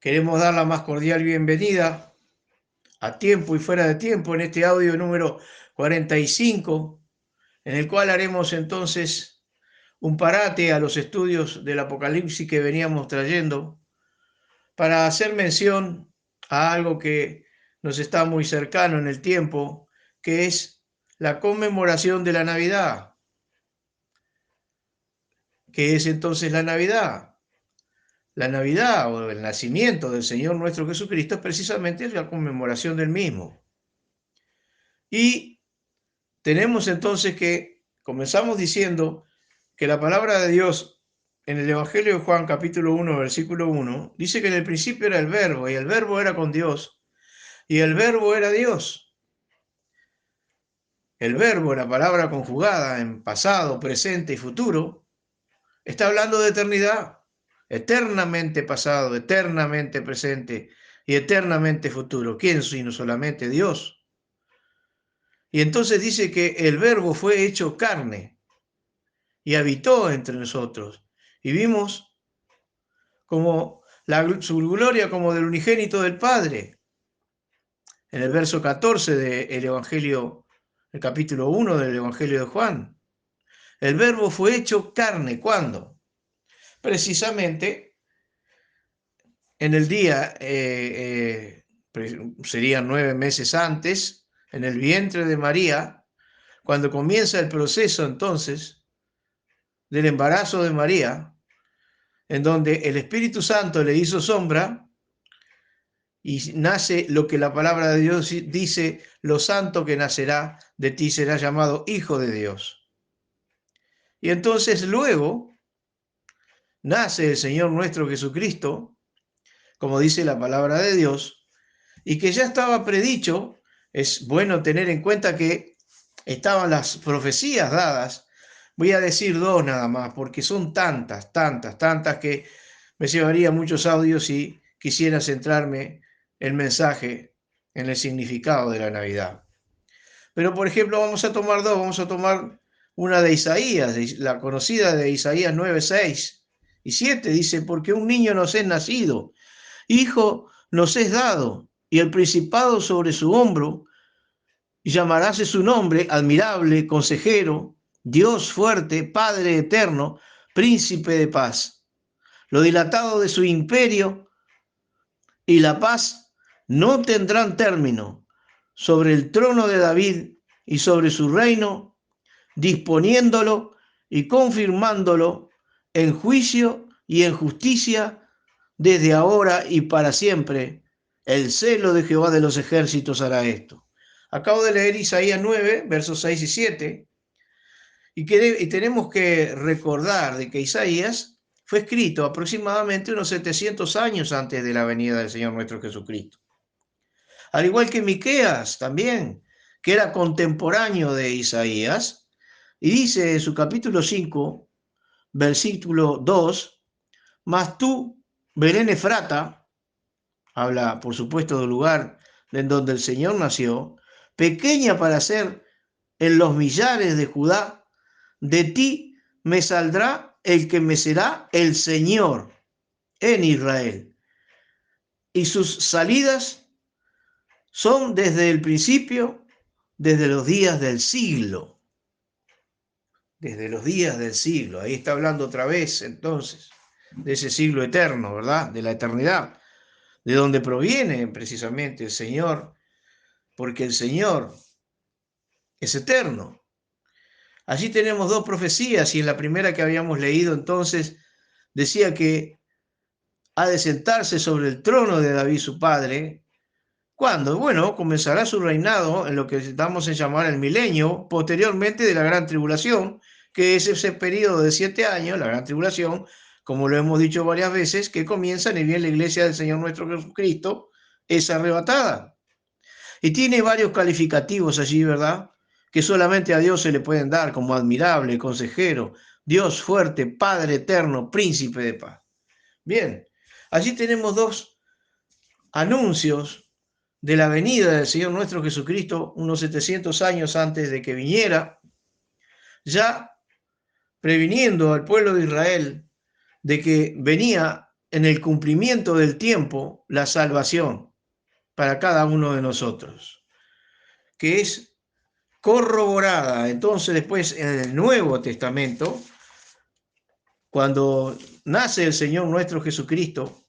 Queremos dar la más cordial bienvenida a tiempo y fuera de tiempo en este audio número 45, en el cual haremos entonces un parate a los estudios del Apocalipsis que veníamos trayendo para hacer mención a algo que nos está muy cercano en el tiempo, que es la conmemoración de la Navidad. ¿Qué es entonces la Navidad? La Navidad o el nacimiento del Señor nuestro Jesucristo es precisamente la conmemoración del mismo. Y tenemos entonces que, comenzamos diciendo que la palabra de Dios en el Evangelio de Juan capítulo 1, versículo 1, dice que en el principio era el verbo, y el verbo era con Dios, y el verbo era Dios. El verbo, la palabra conjugada en pasado, presente y futuro, está hablando de eternidad, eternamente pasado, eternamente presente y eternamente futuro. ¿Quién sino solamente Dios? Y entonces dice que el verbo fue hecho carne y habitó entre nosotros. Y vimos como su gloria como del unigénito del Padre. En el verso 14 del Evangelio, el capítulo 1 del Evangelio de Juan. El verbo fue hecho carne. ¿Cuándo? Precisamente en el día, serían 9 meses antes, en el vientre de María, cuando comienza el proceso entonces del embarazo de María, en donde el Espíritu Santo le hizo sombra y nace lo que la palabra de Dios dice: lo santo que nacerá de ti será llamado Hijo de Dios. Y entonces luego nace el Señor nuestro Jesucristo, como dice la palabra de Dios, y que ya estaba predicho. Es bueno tener en cuenta que estaban las profecías dadas. Voy a decir dos nada más, porque son tantas que me llevaría muchos audios si quisiera centrarme el mensaje en el significado de la Navidad. Pero, por ejemplo, vamos a tomar dos. Vamos a tomar una de Isaías, la conocida de Isaías 9, 6 y 7. Dice: porque un niño nos es nacido, hijo nos es dado, y el principado sobre su hombro, y llamaráse su nombre admirable, consejero, Dios fuerte, Padre eterno, príncipe de paz. Lo dilatado de su imperio y la paz no tendrán término sobre el trono de David y sobre su reino, disponiéndolo y confirmándolo en juicio y en justicia desde ahora y para siempre. El celo de Jehová de los ejércitos hará esto. Acabo de leer Isaías 9, versos 6 y 7, y tenemos que recordar de que Isaías fue escrito aproximadamente unos 700 años antes de la venida del Señor nuestro Jesucristo. Al igual que Miqueas también, que era contemporáneo de Isaías, y dice en su capítulo 5, versículo 2, mas tú, Belén Efrata, habla por supuesto del lugar en donde el Señor nació, pequeña para ser en los millares de Judá, de ti me saldrá el que me será el Señor en Israel. Y sus salidas son desde el principio, desde los días del siglo. Desde los días del siglo. Ahí está hablando otra vez entonces de ese siglo eterno, ¿verdad? De la eternidad, de donde proviene precisamente el Señor, porque el Señor es eterno. Allí tenemos dos profecías, y en la primera que habíamos leído entonces decía que ha de sentarse sobre el trono de David su padre. ¿Cuándo? Bueno, comenzará su reinado en lo que damos en llamar el milenio, posteriormente de la gran tribulación, que es ese periodo de 7 años, la gran tribulación, como lo hemos dicho varias veces, que comienza ni bien la iglesia del Señor nuestro Jesucristo es arrebatada. Y tiene varios calificativos allí, ¿verdad?, que solamente a Dios se le pueden dar, como admirable, consejero, Dios fuerte, Padre eterno, príncipe de paz. Bien, allí tenemos dos anuncios de la venida del Señor nuestro Jesucristo, unos 700 años antes de que viniera, ya previniendo al pueblo de Israel de que venía en el cumplimiento del tiempo la salvación para cada uno de nosotros, que es corroborada. Entonces, después en el Nuevo Testamento, cuando nace el Señor nuestro Jesucristo,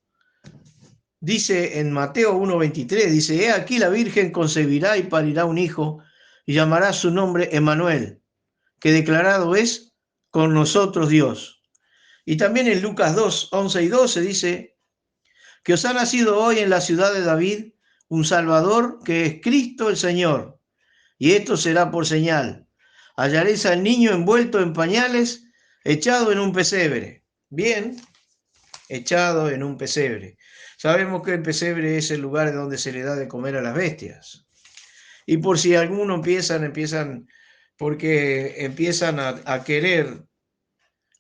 dice en Mateo 1:23, dice: he aquí la Virgen concebirá y parirá un hijo, y llamará su nombre Emmanuel, que declarado es con nosotros Dios. Y también en Lucas 2:11 y 12 dice que os ha nacido hoy en la ciudad de David un Salvador, que es Cristo el Señor. Y esto será por señal: hallaréis al niño envuelto en pañales, echado en un pesebre. Bien, echado en un pesebre. Sabemos que el pesebre es el lugar donde se le da de comer a las bestias. Y por si algunos porque empiezan a querer,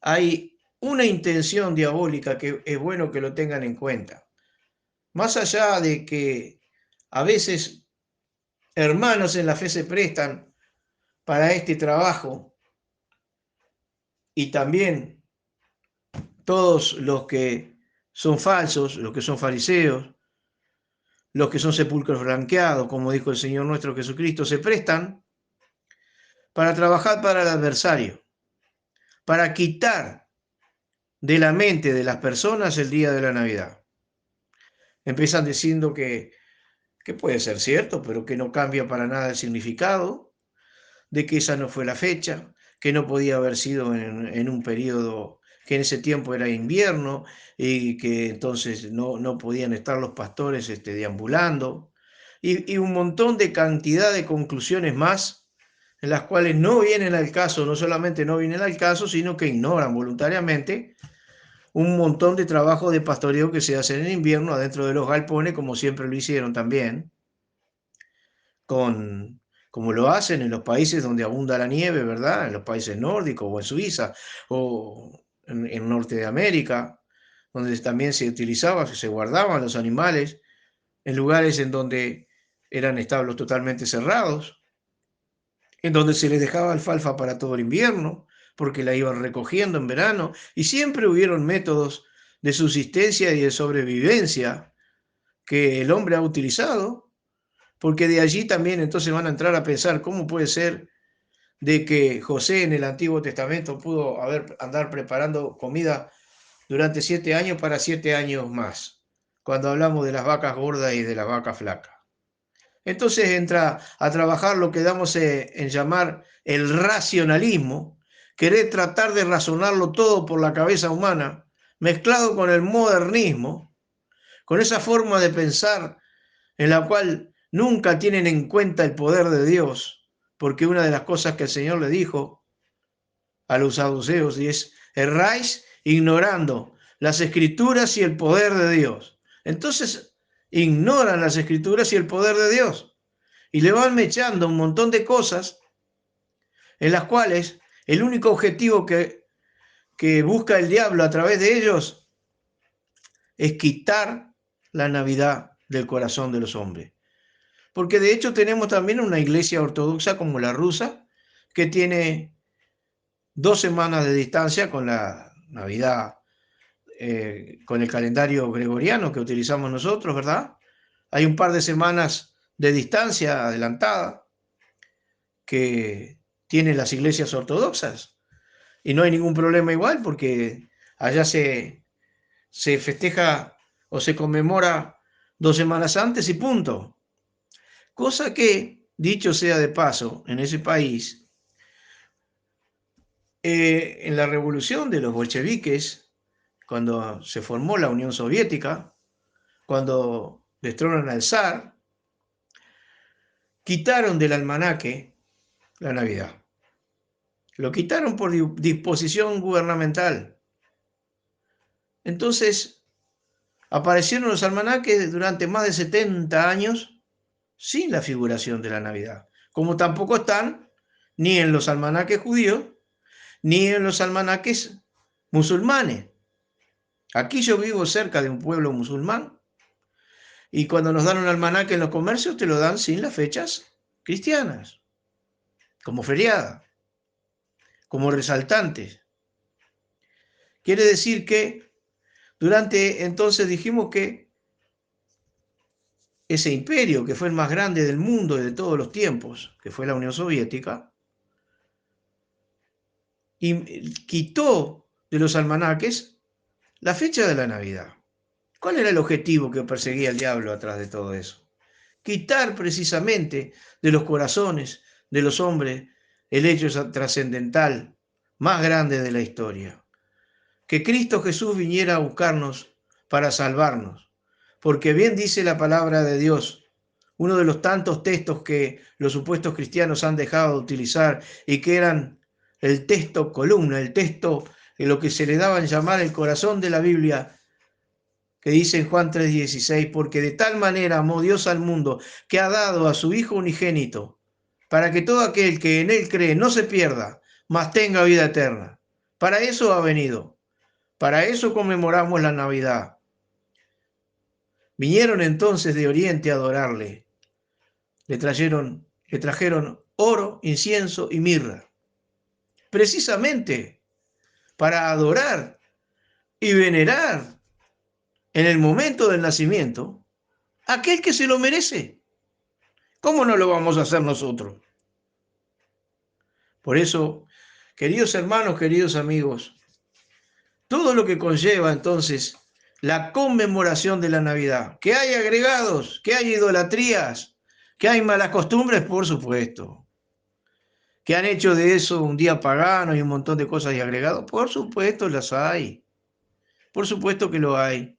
hay una intención diabólica que es bueno que lo tengan en cuenta. Más allá de que a veces hermanos en la fe se prestan para este trabajo, y también todos los que son falsos, los que son fariseos, los que son sepulcros blanqueados, como dijo el Señor nuestro Jesucristo, se prestan para trabajar para el adversario, para quitar de la mente de las personas el día de la Navidad. Empiezan diciendo que puede ser cierto, pero que no cambia para nada el significado, de que esa no fue la fecha, que no podía haber sido en un periodo que en ese tiempo era invierno, y que entonces no podían estar los pastores deambulando, y un montón de cantidad de conclusiones más, en las cuales no vienen al caso, no solamente no vienen al caso, sino que ignoran voluntariamente un montón de trabajo de pastoreo que se hacen en invierno adentro de los galpones, como siempre lo hicieron también, como lo hacen en los países donde abunda la nieve, ¿verdad? En los países nórdicos o en Suiza o en Norte de América, donde también se utilizaba, se guardaban los animales en lugares en donde eran establos totalmente cerrados, en donde se les dejaba alfalfa para todo el invierno, porque la iban recogiendo en verano, y siempre hubieron métodos de subsistencia y de sobrevivencia que el hombre ha utilizado, porque de allí también entonces van a entrar a pensar cómo puede ser de que José en el Antiguo Testamento pudo andar preparando comida durante 7 años para 7 años más, cuando hablamos de las vacas gordas y de las vacas flacas. Entonces entra a trabajar lo que damos en llamar el racionalismo, querer tratar de razonarlo todo por la cabeza humana, mezclado con el modernismo, con esa forma de pensar en la cual nunca tienen en cuenta el poder de Dios, porque una de las cosas que el Señor le dijo a los saduceos es: erráis ignorando las escrituras y el poder de Dios. Entonces ignoran las escrituras y el poder de Dios, y le van mechando un montón de cosas en las cuales el único objetivo que busca el diablo a través de ellos es quitar la Navidad del corazón de los hombres. Porque de hecho tenemos también una iglesia ortodoxa como la rusa, que tiene 2 semanas de distancia con la Navidad, con el calendario gregoriano que utilizamos nosotros, ¿verdad? Hay un par de semanas de distancia adelantada que tienen las iglesias ortodoxas, y no hay ningún problema igual, porque allá se festeja o se conmemora 2 semanas antes y punto. Cosa que, dicho sea de paso, en ese país, en la revolución de los bolcheviques, cuando se formó la Unión Soviética, cuando destronan al zar, quitaron del almanaque la Navidad. Lo quitaron por disposición gubernamental. Entonces, aparecieron los almanaques durante más de 70 años sin la figuración de la Navidad, como tampoco están ni en los almanaques judíos ni en los almanaques musulmanes. Aquí yo vivo cerca de un pueblo musulmán, y cuando nos dan un almanaque en los comercios te lo dan sin las fechas cristianas, como feriada, como resaltantes. Quiere decir que Durante, entonces dijimos que ese imperio, que fue el más grande del mundo y de todos los tiempos, que fue la Unión Soviética, y quitó de los almanaques la fecha de la Navidad. ¿Cuál era el objetivo que perseguía el diablo atrás de todo eso? Quitar precisamente de los corazones de los hombres el hecho trascendental más grande de la historia. Que Cristo Jesús viniera a buscarnos para salvarnos. Porque bien dice la palabra de Dios, uno de los tantos textos que los supuestos cristianos han dejado de utilizar y que eran el texto columna, el texto en lo que se le daba en llamar el corazón de la Biblia, que dice en Juan 3:16, porque de tal manera amó Dios al mundo que ha dado a su Hijo unigénito, para que todo aquel que en él cree no se pierda, mas tenga vida eterna. Para eso ha venido, para eso conmemoramos la Navidad. Vinieron entonces de Oriente a adorarle, le trajeron oro, incienso y mirra, precisamente para adorar y venerar en el momento del nacimiento aquel que se lo merece. ¿Cómo no lo vamos a hacer nosotros? Por eso, queridos hermanos, queridos amigos, todo lo que conlleva entonces la conmemoración de la Navidad, que hay agregados, que hay idolatrías, que hay malas costumbres, por supuesto, que han hecho de eso un día pagano y un montón de cosas y agregados, por supuesto las hay, por supuesto que lo hay.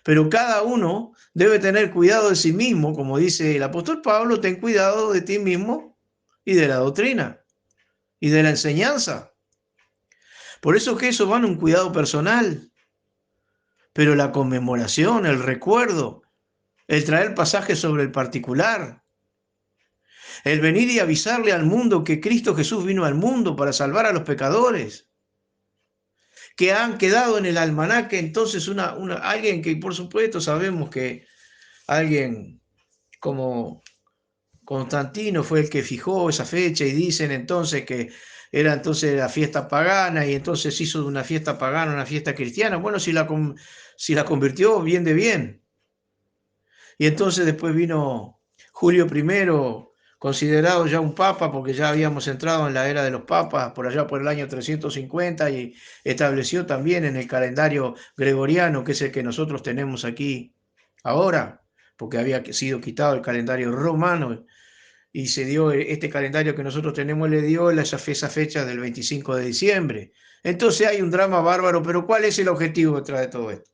Pero cada uno debe tener cuidado de sí mismo, como dice el apóstol Pablo, ten cuidado de ti mismo y de la doctrina y de la enseñanza. Por eso que eso va en un cuidado personal, pero la conmemoración, el recuerdo, el traer pasajes sobre el particular, el venir y avisarle al mundo que Cristo Jesús vino al mundo para salvar a los pecadores, que han quedado en el almanaque entonces alguien que por supuesto sabemos que alguien como Constantino fue el que fijó esa fecha y dicen entonces que era entonces la fiesta pagana y entonces hizo de una fiesta pagana una fiesta cristiana. Bueno, si la convirtió bien de bien. Y entonces después vino Julio I, considerado ya un papa, porque ya habíamos entrado en la era de los papas por allá por el año 350 y estableció también en el calendario gregoriano, que es el que nosotros tenemos aquí ahora, porque había sido quitado el calendario romano y se dio este calendario que nosotros tenemos, le dio esa fecha del 25 de diciembre. Entonces hay un drama bárbaro, pero ¿cuál es el objetivo detrás de todo esto?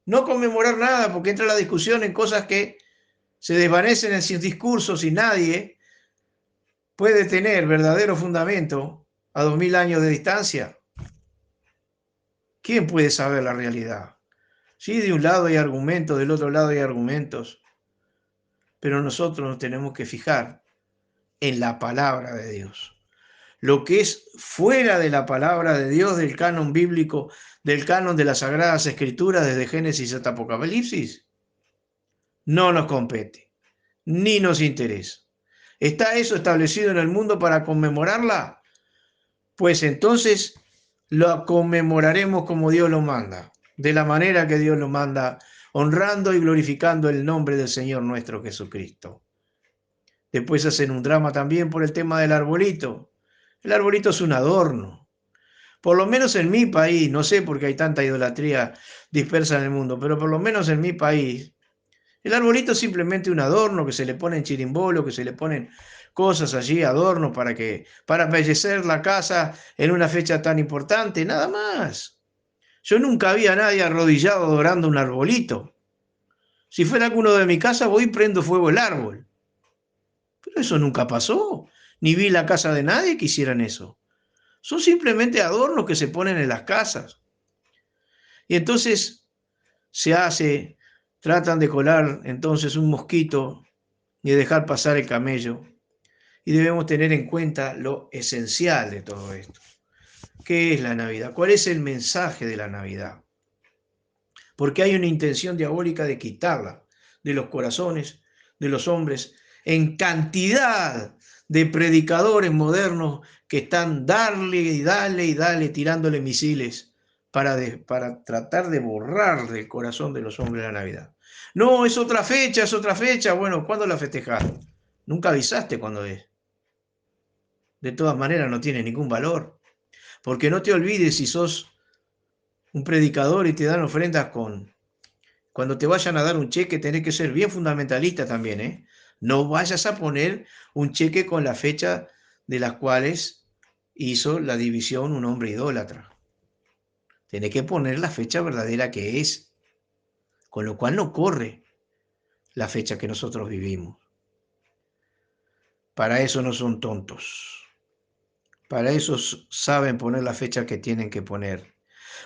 No conmemorar nada, porque entra la discusión en cosas que se desvanecen en sus discursos y nadie puede tener verdadero fundamento a 2000 años de distancia. ¿Quién puede saber la realidad? Sí, de un lado hay argumentos, del otro lado hay argumentos, pero nosotros nos tenemos que fijar en la palabra de Dios. Lo que es fuera de la palabra de Dios, del canon bíblico, del canon de las Sagradas Escrituras, desde Génesis hasta Apocalipsis, no nos compete, ni nos interesa. ¿Está eso establecido en el mundo para conmemorarla? Pues entonces lo conmemoraremos como Dios lo manda, de la manera que Dios lo manda, honrando y glorificando el nombre del Señor nuestro Jesucristo. Después hacen un drama también por el tema del arbolito. El arbolito es un adorno. Por lo menos en mi país, no sé por qué hay tanta idolatría dispersa en el mundo, pero por lo menos en mi país, el arbolito es simplemente un adorno que se le pone en chirimbolo, que se le ponen cosas allí, adornos para embellecer la casa en una fecha tan importante, nada más. Yo nunca vi a nadie arrodillado adorando un arbolito. Si fuera alguno de mi casa, voy y prendo fuego el árbol. Pero eso nunca pasó, ni vi la casa de nadie que hicieran eso. Son simplemente adornos que se ponen en las casas. Y entonces tratan de colar entonces un mosquito y de dejar pasar el camello. Y debemos tener en cuenta lo esencial de todo esto. ¿Qué es la Navidad? ¿Cuál es el mensaje de la Navidad? Porque hay una intención diabólica de quitarla de los corazones de los hombres en cantidad de predicadores modernos que están darle y dale y dale, tirándole misiles para tratar de borrar del corazón de los hombres la Navidad. No, es otra fecha, es otra fecha. Bueno, ¿cuándo la festejaste? Nunca avisaste cuándo es. De todas maneras, no tiene ningún valor. Porque no te olvides, si sos un predicador y te dan ofrendas cuando te vayan a dar un cheque, tenés que ser bien fundamentalista también, ¿eh? No vayas a poner un cheque con la fecha de las cuales hizo la división un hombre idólatra. Tenés que poner la fecha verdadera que es, con lo cual no corre la fecha que nosotros vivimos. Para eso no son tontos. Para eso saben poner la fecha que tienen que poner.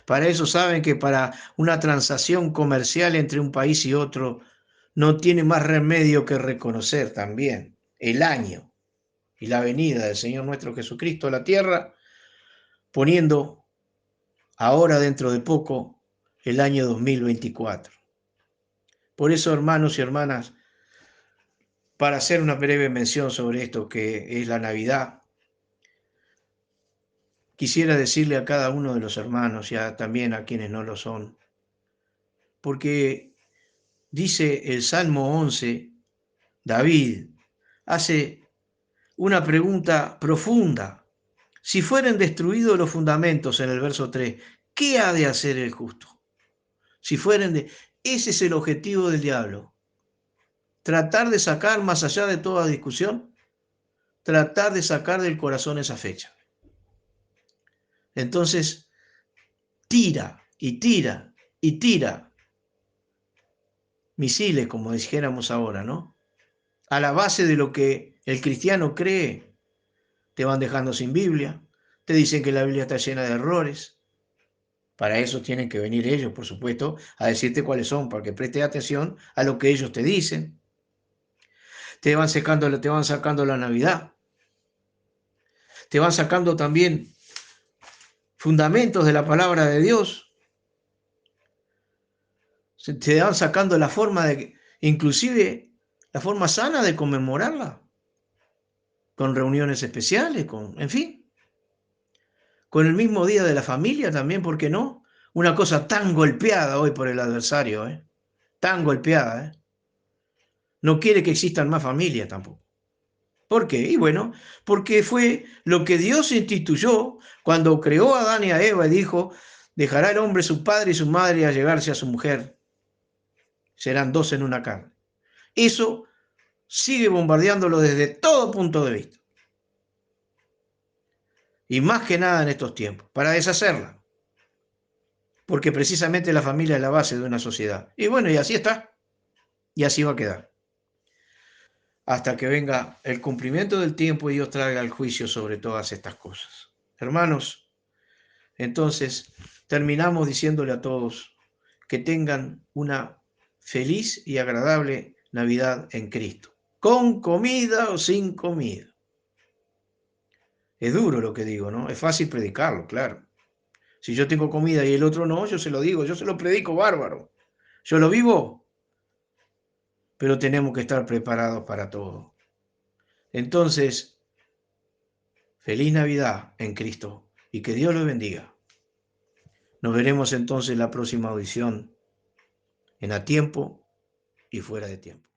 Para eso saben que para una transacción comercial entre un país y otro no tiene más remedio que reconocer también el año y la venida del Señor nuestro Jesucristo a la tierra, poniendo ahora dentro de poco el año 2024. Por eso, hermanos y hermanas, para hacer una breve mención sobre esto que es la Navidad, quisiera decirle a cada uno de los hermanos y también a quienes no lo son, porque dice el Salmo 11, David hace una pregunta profunda. Si fueren destruidos los fundamentos en el verso 3, ¿qué ha de hacer el justo? Si fueren de... Ese es el objetivo del diablo. Tratar de sacar, más allá de toda discusión, tratar de sacar del corazón esa fecha. Entonces, tira y tira y tira misiles, como dijéramos ahora, ¿no? A la base de lo que el cristiano cree. Te van dejando sin Biblia, te dicen que la Biblia está llena de errores. Para eso tienen que venir ellos, por supuesto, a decirte cuáles son, para que prestes atención a lo que ellos te dicen. Te van sacando la Navidad. Te van sacando también fundamentos de la palabra de Dios. Te van sacando la forma de, inclusive la forma sana de conmemorarla, con reuniones especiales, en fin, con el mismo día de la familia también, ¿por qué no? Una cosa tan golpeada hoy por el adversario, tan golpeada, no quiere que existan más familias tampoco. ¿Por qué? Y bueno, porque fue lo que Dios instituyó cuando creó a Adán y a Eva y dijo, dejará el hombre su padre y su madre a llegarse a su mujer. Serán dos en una carne. Eso sigue bombardeándolo desde todo punto de vista. Y más que nada en estos tiempos, para deshacerla. Porque precisamente la familia es la base de una sociedad. Y bueno, y así está. Y así va a quedar. Hasta que venga el cumplimiento del tiempo y Dios traiga el juicio sobre todas estas cosas. Hermanos, entonces terminamos diciéndole a todos que tengan una feliz y agradable Navidad en Cristo, con comida o sin comida. Es duro lo que digo, ¿no? Es fácil predicarlo, claro. Si yo tengo comida y el otro no, yo se lo digo, yo se lo predico bárbaro. Yo lo vivo, pero tenemos que estar preparados para todo. Entonces, feliz Navidad en Cristo y que Dios los bendiga. Nos veremos entonces en la próxima audición, en A Tiempo y Fuera de Tiempo.